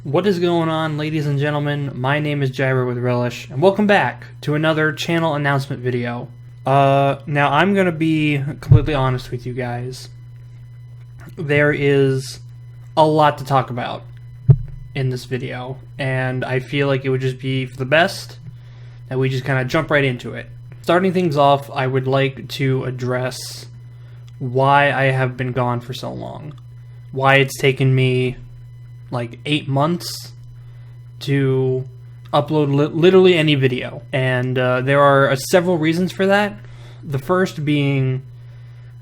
What is going on, ladies and gentlemen? My name is JyroWithRelish, and welcome back to another channel announcement video. Now I'm gonna be completely honest with you guys. There is a lot to talk about in this video, and I feel like it would just be for the best that we just kind of jump right into it. Starting things off, I would like to address why I have been gone for so long. Why it's taken me like 8 months to upload literally any video. And there are several reasons for that. The first being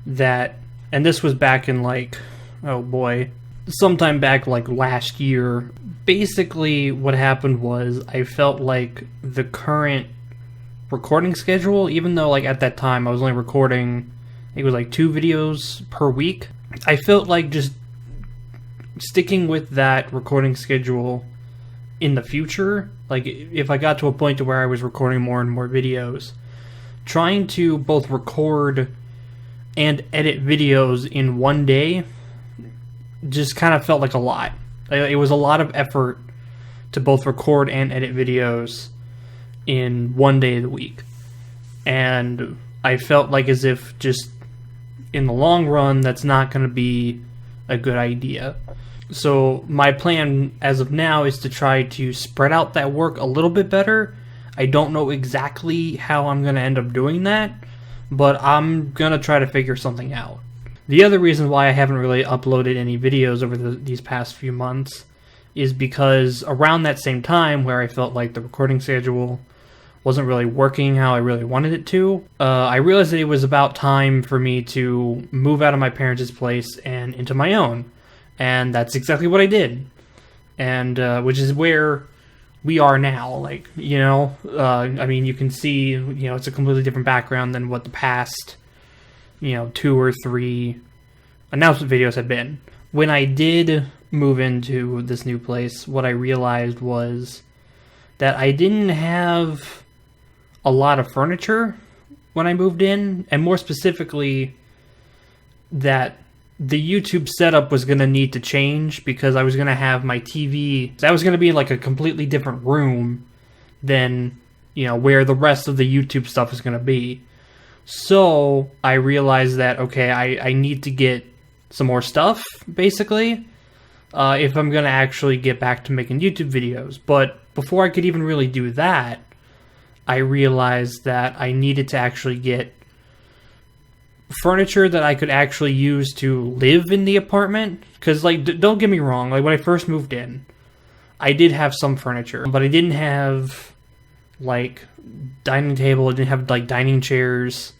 that, and this was back in like, oh boy, sometime back like last year. Basically what happened was I felt like the current recording schedule, even though like at that time I was only recording, it was like 2 videos per week, I felt like just sticking with that recording schedule in the future, like if I got to a point to where I was recording more and more videos, trying to both record and edit videos in one day just kind of felt like a lot. It was a lot of effort to both record and edit videos in one day of the week, and I felt like as if just in the long run that's not going to be a good idea. So my plan as of now is to try to spread out that work a little bit better. I don't know exactly how I'm going to end up doing that, but I'm going to try to figure something out. The other reason why I haven't really uploaded any videos over these past few months is because around that same time where I felt like the recording schedule wasn't really working how I really wanted it to, I realized that it was about time for me to move out of my parents' place and into my own. And that's exactly what I did, and which is where we are now. Like, you know, I mean, you can see, you know, it's a completely different background than what the past, you know, 2 or 3 announcement videos had been. When I did move into this new place, what I realized was that I didn't have a lot of furniture when I moved in, and more specifically, that the YouTube setup was going to need to change because I was going to have my TV. That was going to be like a completely different room than, you know, where the rest of the YouTube stuff is going to be. So I realized that, okay, I need to get some more stuff, basically, if I'm going to actually get back to making YouTube videos. But before I could even really do that, I realized that I needed to actually get furniture that I could actually use to live in the apartment. Because, like, don't get me wrong, like, when I first moved in, I did have some furniture, but I didn't have, like, dining table, I didn't have, like, dining chairs,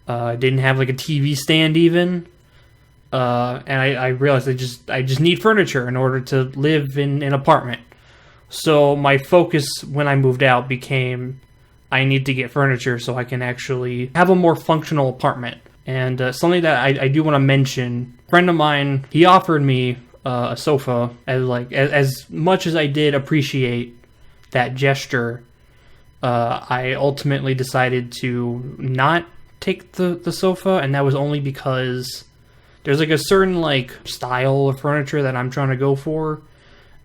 I didn't have, like, a TV stand even, and I realized I just need furniture in order to live in an apartment. So my focus when I moved out became, I need to get furniture so I can actually have a more functional apartment. And something that I do want to mention, a friend of mine, he offered me a sofa. As much as I did appreciate that gesture, I ultimately decided to not take the sofa, and that was only because there's like a certain like style of furniture that I'm trying to go for,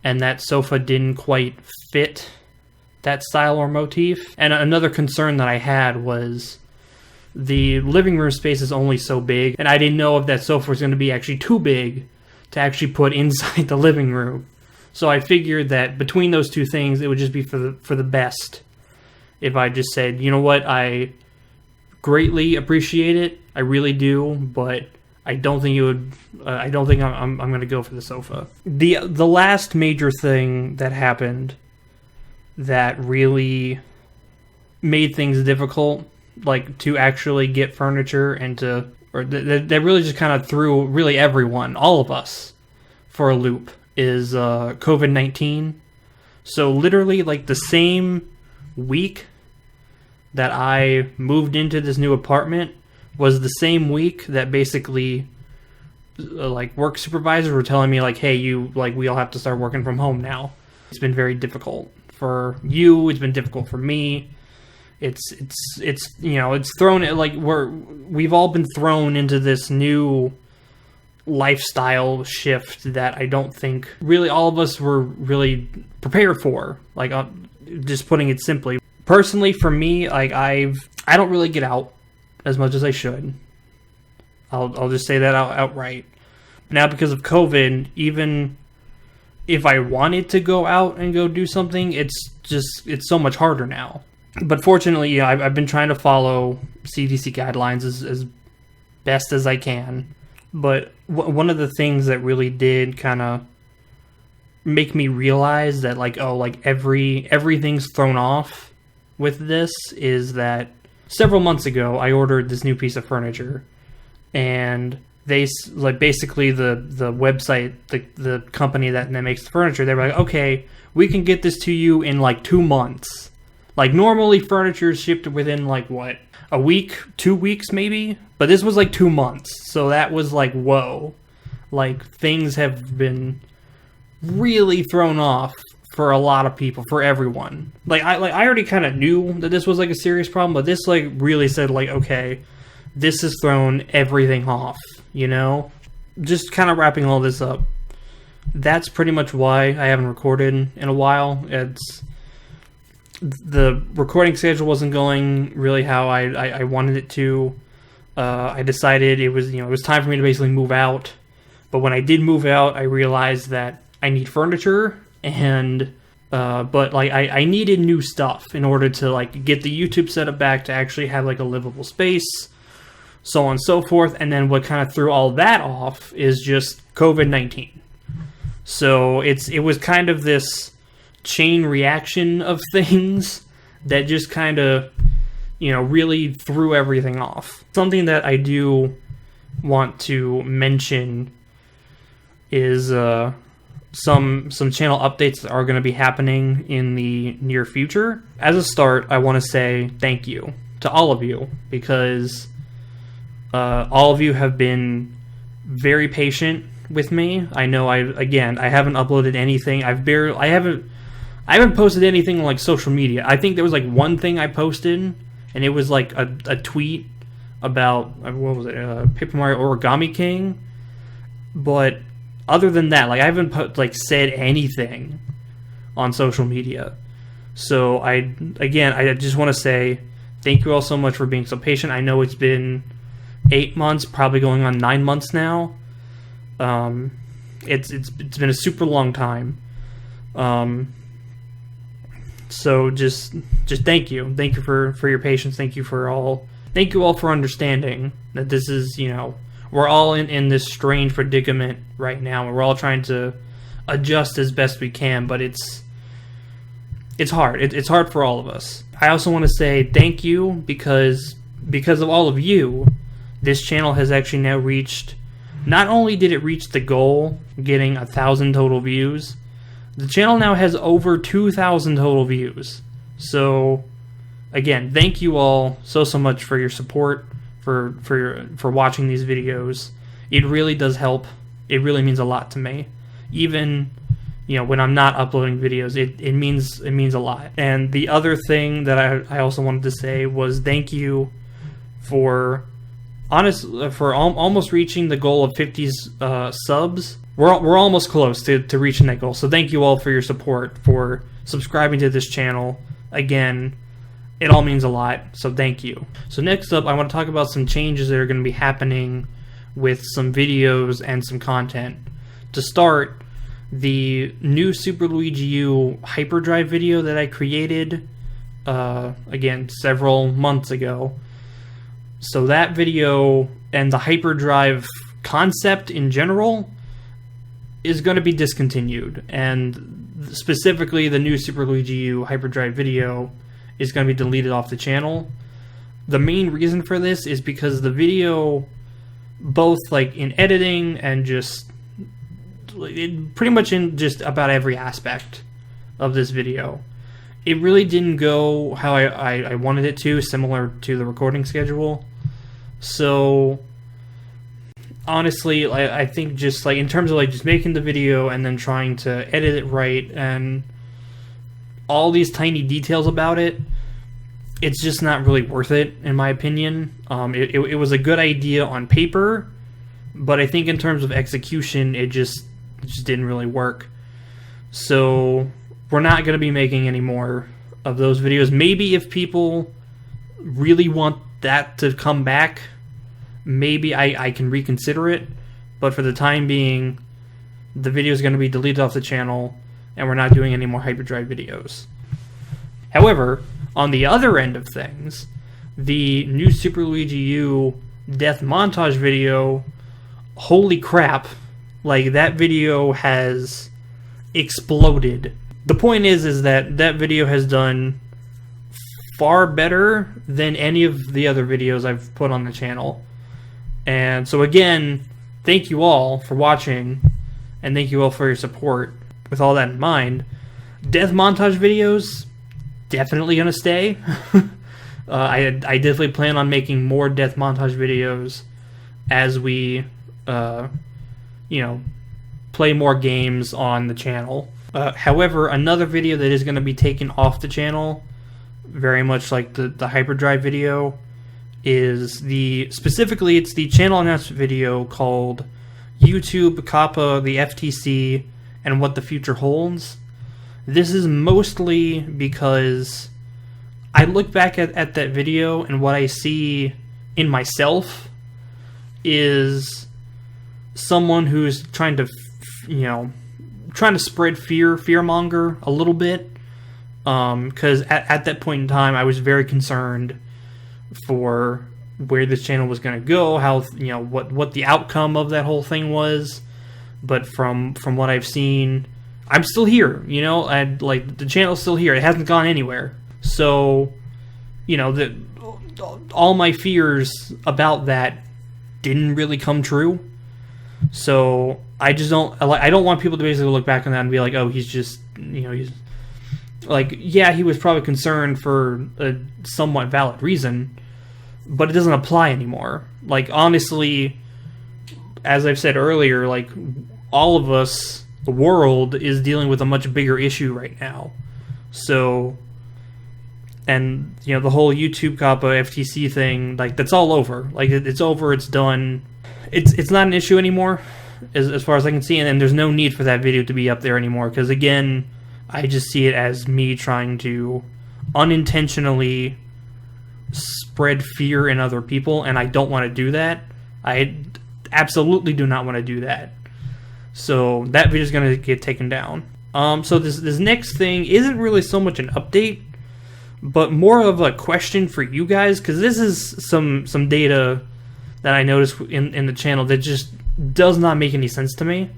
and that sofa didn't quite fit that style or motif. And another concern that I had was the living room space is only so big, and I didn't know if that sofa was going to be actually too big to actually put inside the living room. So I figured that between those two things, it would just be for the best if I just said, you know what, I greatly appreciate it, I really do, but I don't think I'm going to go for the sofa. The last major thing that happened that really made things difficult, like to actually get furniture and that really just kind of threw really everyone, all of us, for a loop, is COVID-19. So literally, like, the same week that I moved into this new apartment was the same week that basically like work supervisors were telling me, like, hey, we all have to start working from home now. It's been very difficult for you, it's been difficult for me. It's you know, it's thrown, like, we've all been thrown into this new lifestyle shift that I don't think really all of us were really prepared for. Like, just putting it simply. Personally, for me, like I don't really get out as much as I should. I'll just say that outright. Now, because of COVID, even if I wanted to go out and go do something, it's so much harder now. But fortunately, yeah, I've been trying to follow CDC guidelines as best as I can. But one of the things that really did kind of make me realize that, like, oh, like everything's thrown off with this is that several months ago I ordered this new piece of furniture, and they, like, basically the website, the company that makes the furniture, they were like, okay, we can get this to you in like 2 months. Like, normally furniture is shipped within like what, a week, 2 weeks maybe, but this was like 2 months. So that was like, whoa, like things have been really thrown off for a lot of people, for everyone. Like I already kind of knew that this was like a serious problem, but this like really said like, okay, this has thrown everything off, you know? Just kind of wrapping all this up. That's pretty much why I haven't recorded in a while. It's the recording schedule wasn't going really how I wanted it to. I decided it was time for me to basically move out. But when I did move out, I realized that I need furniture, and but like I needed new stuff in order to like get the YouTube setup back to actually have like a livable space, so on and so forth. And then what kind of threw all that off is just COVID-19. So it was kind of this chain reaction of things that just kind of, really threw everything off. Something that I do want to mention is some channel updates that are going to be happening in the near future. As a start, I want to say thank you to all of you, because all of you have been very patient with me. I know I haven't uploaded anything. I haven't posted anything on like social media. I think there was like one thing I posted, and it was like a tweet about, what was it, Paper Mario Origami King. But other than that, like I haven't said anything on social media. So I just want to say thank you all so much for being so patient. I know it's been 8 months, probably going on 9 months now. It's been a super long time. So just thank you for your patience. Thank you all for understanding that this is, we're all in this strange predicament right now, and we're all trying to adjust as best we can, but it's hard. It's hard for all of us. I also want to say thank you because of all of you, this channel has actually now reached, not only did it reach the goal, getting 1,000 total views, the channel now has over 2,000 total views. So again, thank you all so much for your support, for watching these videos. It really does help. It really means a lot to me. Even when I'm not uploading videos, it means a lot. And the other thing that I also wanted to say was thank you for almost reaching the goal of 50 subs. We're almost close to reaching that goal. So thank you all for your support, for subscribing to this channel. Again, it all means a lot, so thank you. So next up, I want to talk about some changes that are going to be happening with some videos and some content. To start, the new Super Luigi U hyperdrive video that I created, again, several months ago. So that video and the hyperdrive concept in general is going to be discontinued, and specifically the new Super Luigi U hyperdrive video is going to be deleted off the channel. The main reason for this is because the video, both like in editing and just pretty much in just about every aspect of this video, it really didn't go how I wanted it to, similar to the recording schedule. So honestly, I think just like in terms of like just making the video and then trying to edit it right and all these tiny details about it, it's just not really worth it in my opinion. It was a good idea on paper but I think in terms of execution, it just didn't really work. So we're not going to be making any more of those videos. Maybe if people really want that to come back, maybe I can reconsider it. But for the time being, the video is going to be deleted off the channel, and we're not doing any more hyperdrive videos. However, on the other end of things, the new Super Luigi U death montage video, holy crap, like that video has exploded. The point is that that video has done far better than any of the other videos I've put on the channel. And so again, thank you all for watching, and thank you all for your support. With all that in mind, death montage videos, definitely gonna stay. I definitely plan on making more death montage videos as we, play more games on the channel. However, another video that is going to be taken off the channel, very much like the hyperdrive video, is specifically it's the channel announcement video called YouTube, Kappa, the FTC, and What the Future Holds. This is mostly because I look back at that video, and what I see in myself is someone who's trying to spread fearmonger a little bit, because at that point in time I was very concerned for where this channel was going to go, how what the outcome of that whole thing was. But from what I've seen, I'm still here. The channel's still here. It hasn't gone anywhere. So, all my fears about that didn't really come true. So I don't want people to basically look back on that and be like, oh, he's just, he's like, yeah, he was probably concerned for a somewhat valid reason, but it doesn't apply anymore. Like, honestly, as I've said earlier, like, all of us, the world, is dealing with a much bigger issue right now. So, and, the whole YouTube Kappa FTC thing, like, that's all over. Like, it's over, it's done. It's not an issue anymore, as far as I can see, and there's no need for that video to be up there anymore, because, again, I just see it as me trying to unintentionally spread fear in other people, and I don't want to do that. I absolutely do not want to do that. So that video is going to get taken down. So this next thing isn't really so much an update, but more of a question for you guys, because this is some data that I noticed in the channel that just does not make any sense to me.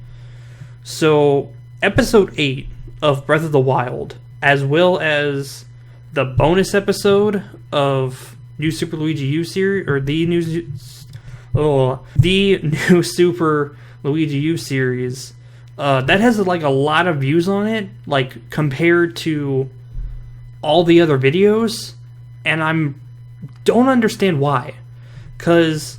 So episode 8 of Breath of the Wild, as well as the bonus episode of New Super Luigi U series, or the new Super Luigi U series, that has like a lot of views on it, like compared to all the other videos, and don't understand why. Cause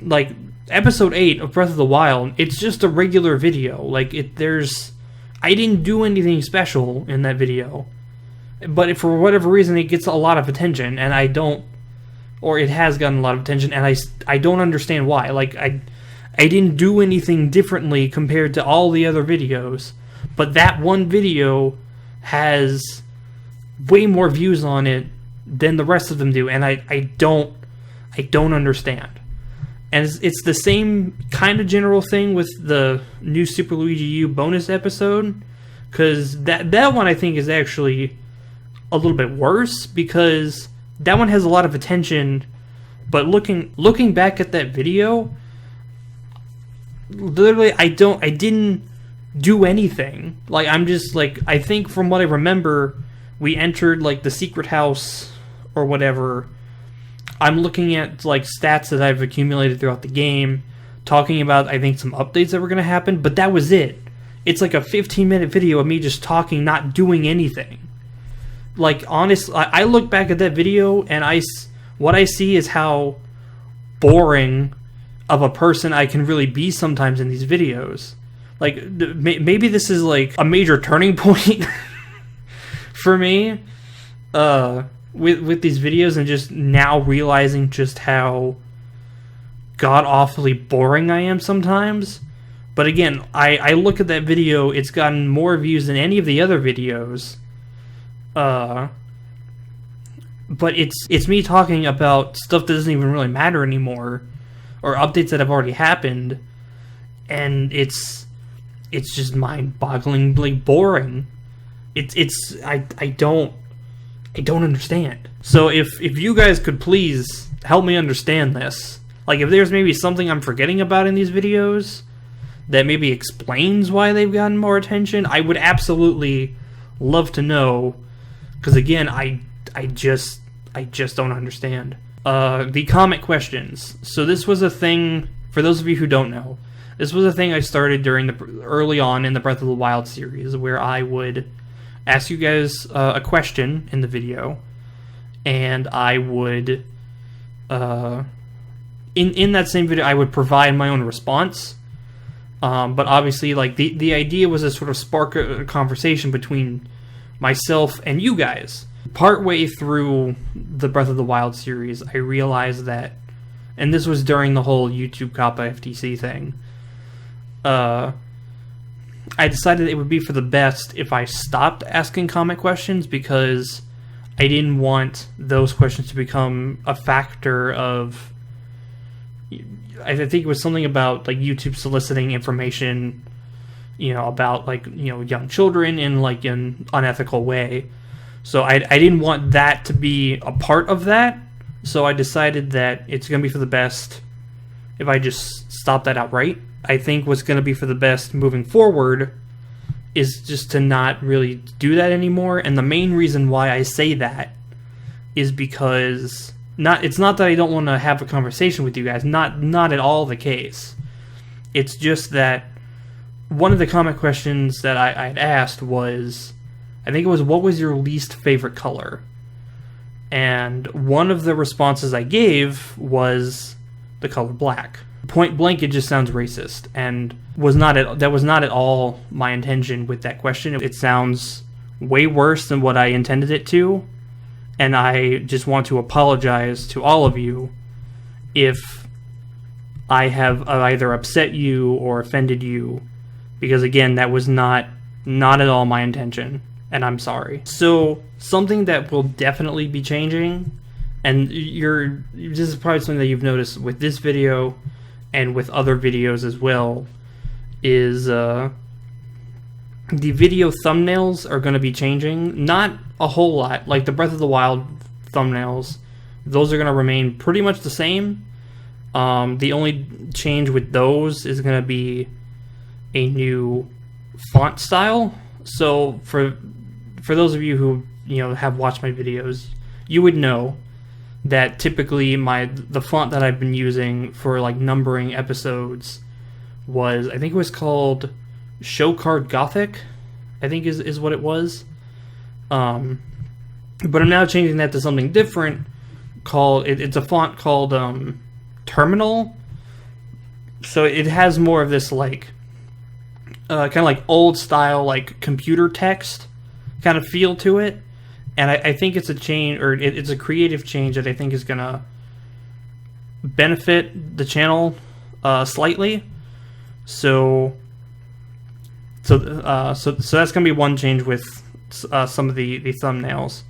like episode 8 of Breath of the Wild, it's just a regular video. Like I didn't do anything special in that video, but for whatever reason it gets a lot of attention, and it has gotten a lot of attention, and I don't understand why. Like I didn't do anything differently compared to all the other videos, but that one video has way more views on it than the rest of them do, and I don't understand. And it's the same kind of general thing with the new Super Luigi U bonus episode, because that one I think is actually a little bit worse, because that one has a lot of attention, but looking back at that video, literally I didn't do anything. Like, I'm just like, I think from what I remember, we entered like the secret house or whatever. I'm looking at like stats that I've accumulated throughout the game, talking about I think some updates that were going to happen, but that was it. It's like a 15-minute video of me just talking, not doing anything. Like, honestly, I look back at that video and what I see is how boring of a person I can really be sometimes in these videos. Like, maybe this is like a major turning point for me with these videos, and just now realizing just how god-awfully boring I am sometimes. But again, I look at that video, it's gotten more views than any of the other videos. But it's me talking about stuff that doesn't even really matter anymore, or updates that have already happened, and it's just mind-bogglingly boring. I don't understand. So if you guys could please help me understand this, like if there's maybe something I'm forgetting about in these videos that maybe explains why they've gotten more attention, I would absolutely love to know, because again, I just don't understand. The comment questions. So this was a thing, for those of you who don't know, this was a thing I started early on in the Breath of the Wild series, where I would ask you guys a question in the video, and I would, in that same video, I would provide my own response. But obviously, like, the idea was to sort of spark a conversation between myself and you guys. Partway through the Breath of the Wild series, I realized that, and this was during the whole YouTube Kappa FTC thing, I decided it would be for the best if I stopped asking comment questions, because I didn't want those questions to become a factor of, I think it was something about like YouTube soliciting information, about like, young children in like an unethical way. So I didn't want that to be a part of that. So I decided that it's going to be for the best if I just stop that outright. I think what's going to be for the best moving forward is just to not really do that anymore. And the main reason why I say that is because it's not that I don't want to have a conversation with you guys. Not at all the case. It's just that one of the comment questions that I'd asked was, I think it was, what was your least favorite color? And one of the responses I gave was the color black. Point blank, it just sounds racist, and that was not at all my intention with that question. It sounds way worse than what I intended it to, and I just want to apologize to all of you if I have either upset you or offended you, because again, that was not at all my intention, and I'm sorry. So something that will definitely be changing, and this is probably something that you've noticed with this video and with other videos as well, is the video thumbnails are going to be changing. Not a whole lot. Like the Breath of the Wild thumbnails, those are going to remain pretty much the same. The only change with those is going to be a new font style. So for those of you who have watched my videos, you would know that typically the font that I've been using for like numbering episodes was, I think it was called Show Card Gothic, I think is what it was. But I'm now changing that to something different called, it's a font called Terminal. So it has more of this like kind of like old style like computer text kind of feel to it. And I think it's a change, or it's a creative change that I think is gonna benefit the channel slightly. So that's gonna be one change with some of the thumbnails.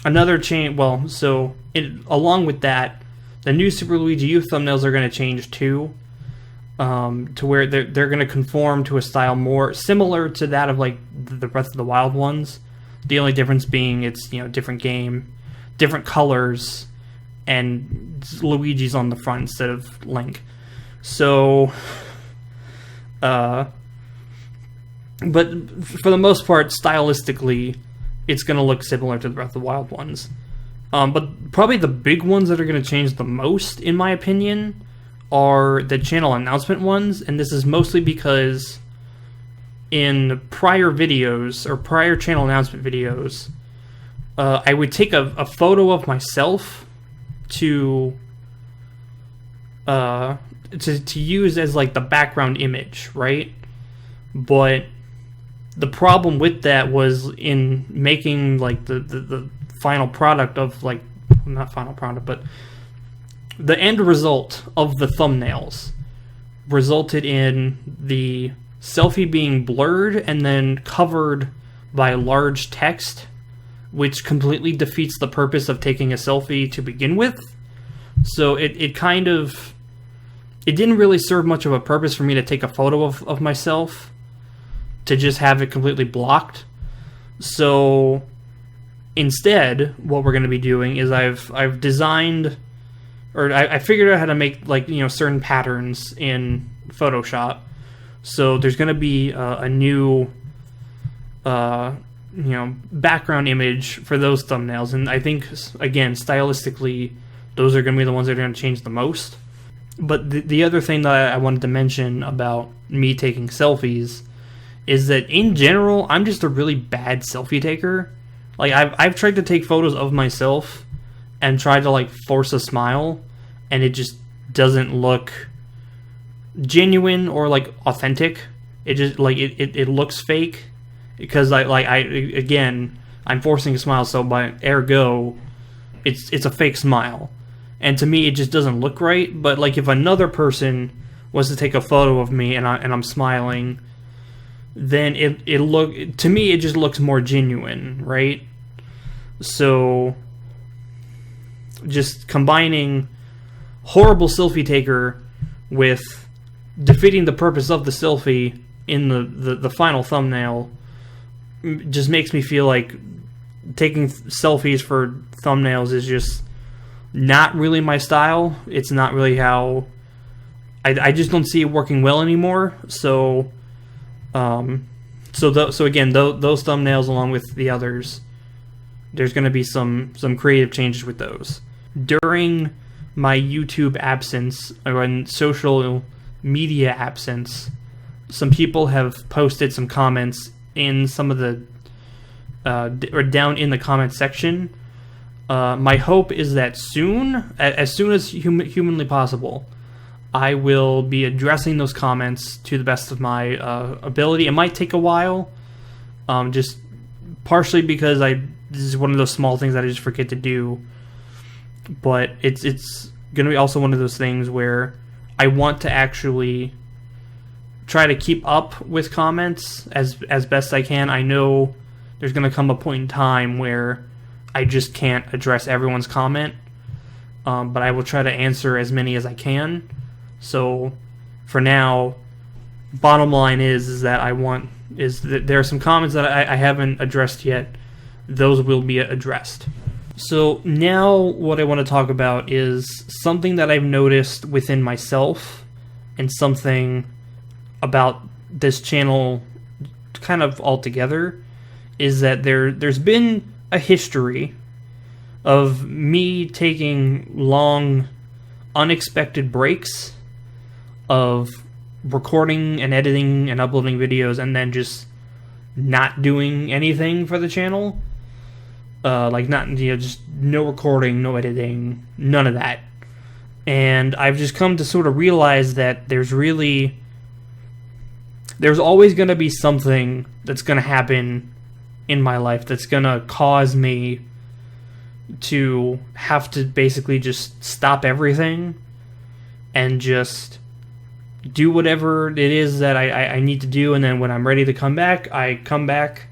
Another change. Well, so along with that, the new Super Luigi U thumbnails are gonna change too. To where they're going to conform to a style more similar to that of like the Breath of the Wild ones. The only difference being it's different game, different colors, and Luigi's on the front instead of Link. So, but for the most part, stylistically, it's going to look similar to the Breath of the Wild ones. But probably the big ones that are going to change the most, in my opinion, are the channel announcement ones, and this is mostly because in prior videos, or prior channel announcement videos, I would take a photo of myself to use as like the background image, right? But the problem with that was in making like the final product of like, not final product, but the end result of the thumbnails resulted in the selfie being blurred and then covered by large text, which completely defeats the purpose of taking a selfie to begin with. So it didn't really serve much of a purpose for me to take a photo of myself, to just have it completely blocked. So instead, what we're going to be doing is I've designed, or I figured out how to make, like, you know, certain patterns in Photoshop. So there's going to be a new you know, background image for those thumbnails, and I think, again, stylistically, those are going to be the ones that are going to change the most. But the other thing that I wanted to mention about me taking selfies is that, in general, I'm just a really bad selfie taker. Like, I've tried to take photos of myself and tried to, like, force a smile, and it just doesn't look genuine or, like, authentic. It just, like, it looks fake, because again, I'm forcing a smile, so by ergo, it's a fake smile. And to me, it just doesn't look right. But, like, if another person was to take a photo of me and I'm smiling, then to me, it just looks more genuine, right? So just combining horrible selfie taker with defeating the purpose of the selfie in the final thumbnail just makes me feel like taking selfies for thumbnails is just not really my style. It's not really how I just don't see it working well anymore. So again, those thumbnails, along with the others, there's going to be some creative changes with those. During my YouTube absence, or in social media absence, some people have posted some comments in some of the or down in the comment section. My hope is that as soon as humanly possible, I will be addressing those comments to the best of my ability. It might take a while, just partially because this is one of those small things that I just forget to do. But it's going to be also one of those things where I want to actually try to keep up with comments as best I can. I know there's going to come a point in time where I just can't address everyone's comment, but I will try to answer as many as I can. So for now, bottom line is that there are some comments that I haven't addressed yet. Those will be addressed. So now what I want to talk about is something that I've noticed within myself, and something about this channel kind of altogether, is that there's been a history of me taking long, unexpected breaks of recording and editing and uploading videos, and then just not doing anything for the channel. Just no recording, no editing, none of that. And I've just come to sort of realize that there's always going to be something that's going to happen in my life that's going to cause me to have to basically just stop everything and just do whatever it is that I need to do. And then when I'm ready to come back, I come back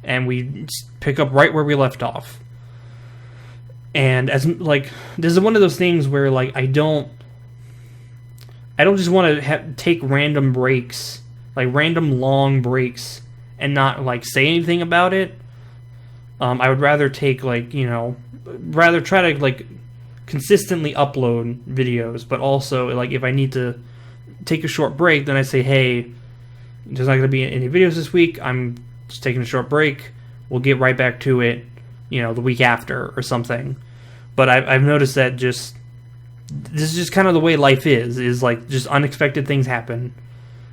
and we pick up right where we left off. And this is one of those things where, like, I don't just want to take random breaks, like random long breaks, and not, like, say anything about it. I would rather take, like, you know, rather try to, like, consistently upload videos, but also, like, if I need to take a short break, then I say, hey, there's not going to be any videos this week, I'm just taking a short break, we'll get right back to it, you know, the week after or something. But I've noticed that this is just kind of the way life is like, just unexpected things happen,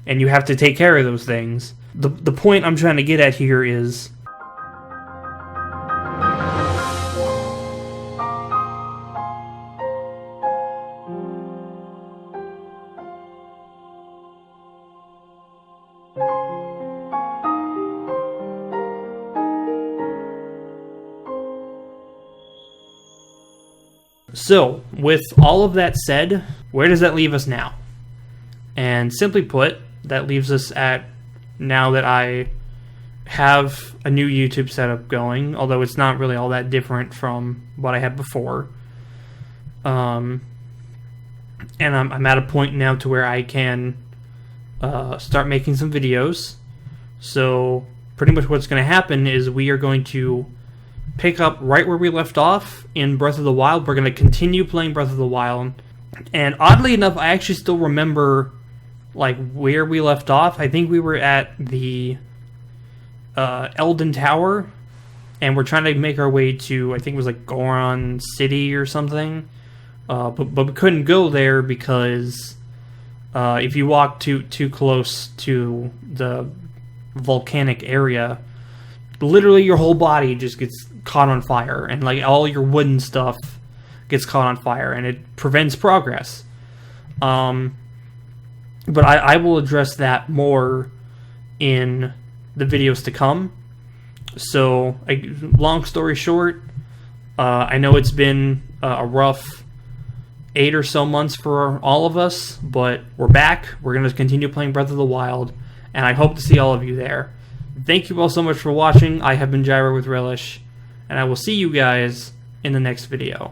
and you have to take care of those things. The point I'm trying to get at here is, So, with all of that said, where does that leave us now? And simply put, that leaves us at, now that I have a new YouTube setup going, although it's not really all that different from what I had before. And I'm at a point now to where I can start making some videos. So pretty much what's going to happen is we are going to pick up right where we left off in Breath of the Wild. We're going to continue playing Breath of the Wild. And oddly enough, I actually still remember like where we left off. I think we were at the Elden Tower, and we're trying to make our way to, I think it was like Goron City or something. But we couldn't go there because if you walk too close to the volcanic area, literally your whole body just gets caught on fire, and like all your wooden stuff gets caught on fire, and it prevents progress. But I will address that more in the videos to come. So, long story short, I know it's been a rough 8 or so months for all of us, but we're back. We're going to continue playing Breath of the Wild, and I hope to see all of you there. Thank you all so much for watching. I have been JyroWithRelish, and I will see you guys in the next video.